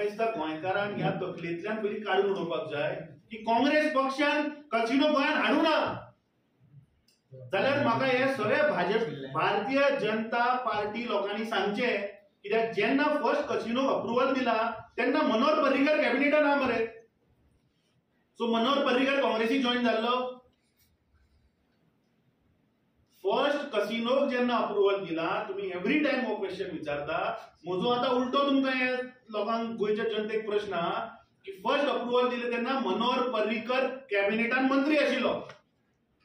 म्हाका दिसता गोंयकारांक ह्या तकलेंतल्यान पयलीं काडून उडोवपाक जाय की काँग्रेस पक्षान कसिनो गोंयांत हाडूं ना जाल्यार म्हाका हे सगळे भाजप भारतीय जनता पार्टी लोकांनी सांगचे कित्याक जेन्ना फर्स्ट कसिनो अप्रुवल दिला तेन्ना मनोहर पर्रीकर कॅबिनेटान ना मरे सो मनोहर पर्रीकर काँग्रेसी जॉईन जाल्लो फर्स्ट कसिनोक जेन्ना अप्रुवल दिला तुम्ही एवरी टाइम हो क्वेश्चन विचारता म्हजो आता उलटो तुमकां हे लोकांक गोंयच्या जनतेक प्रश्न आहा की फर्स्ट अप्रुवल दिले तेन्ना मनोहर पर्रीकर कॅबिनेटान मंत्री आशिल्लो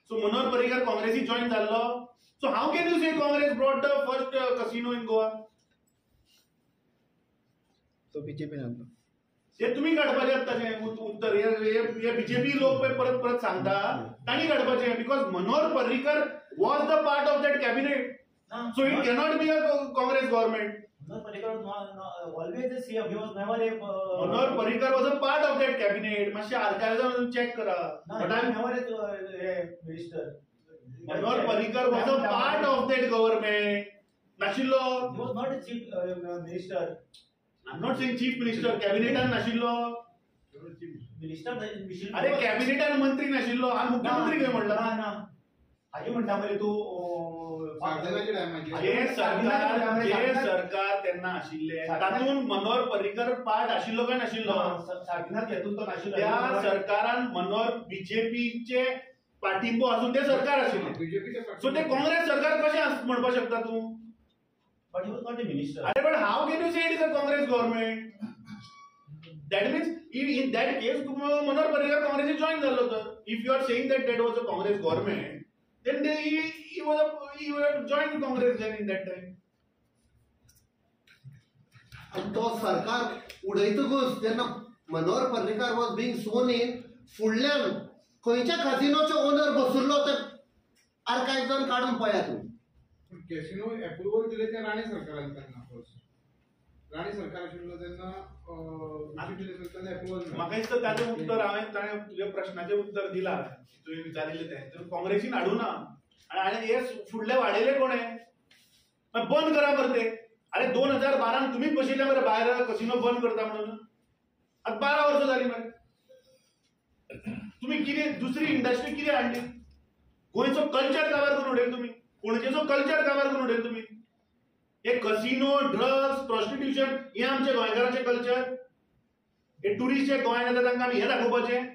सो मनोहर पर्रीकर काँग्रेसी जॉईन जाल्लो so how can you say Congress brought the first casino in Goa तो बीजेपी हाडलो हे तुम्ही काढपाचें ताचें उत्तर हे बीजेपी लोक परत परत सांगता तांणी काढपाचें because Manohar Parrikar was the part of that cabinet so it cannot be a Congress government Manohar Parrikar was a part of that cabinet मातशें आर्कायव्जान चॅक करा Manohar Parrikar was a part of that government नाशिल्लो I'm not saying chief minister, कॅबिनेटान नाशिल्लो अरे कॅबिनेटान मंत्री नाशिल्लो हा मुख्यमंत्री खंय म्हणला हाजी म्हणटा मरे तू जे सरकार तेन्ना आशिल्ले तातूंत मनोहर पर्रीकर पार्ट आशिल्लो काय नाशिल्लो त्या सरकारान मनोहर बीजेपीचे पाठिंबो आसून ते सरकार आशिल्ले सो ते काँग्रेस सरकार कशें म्हणपाक शकता तूं But he was not a minister. But how can you say it is a Congress government? That means in that case, Manohar Parrikar Congress joined the if you are saying that was a Congress government, then he would have joined Congress then in that time. And तो सरकार उडयतकूच जेन्ना Manohar Parrikar was being sworn in फुडल्यान खंयच्या कसिनोचो owner बसुल्लो ते आर्कायव्जान काडून पळया तूं casino approval दिले ते राणे सरकारान तेन्ना फर्स्ट राणे सरकार आशिल्लो तेन्ना म्हाका दिसता ताचें उत्तर ताणें तुज्या प्रश्नाचें उत्तर दिलां तुवें विचारिल्लें तें काँग्रेसीन हाडूं ना आनी हे फुडले वाडयले कोणें बंद करा बरें ते अरे 2012 तुम्हीच बशिल्ले मरे भायर कसिनो बंद करता म्हणून आतां 12 वर्सां जालीं मरे तुम्ही कितें दुसरी इंडस्ट्री कितें हाडली गोंयचो कल्चर काबार करून उडयले तुम्ही पणजेचो कल्चर काबार करून उडयले तुम्ही हे कसिनो ड्रग्स प्रॉस्टिट्यूशन हे आमचे गोंयकारांचे कल्चर हे टुरिस्ट जे गोंयांत येता तांकां आमी हे दाखोवपाचें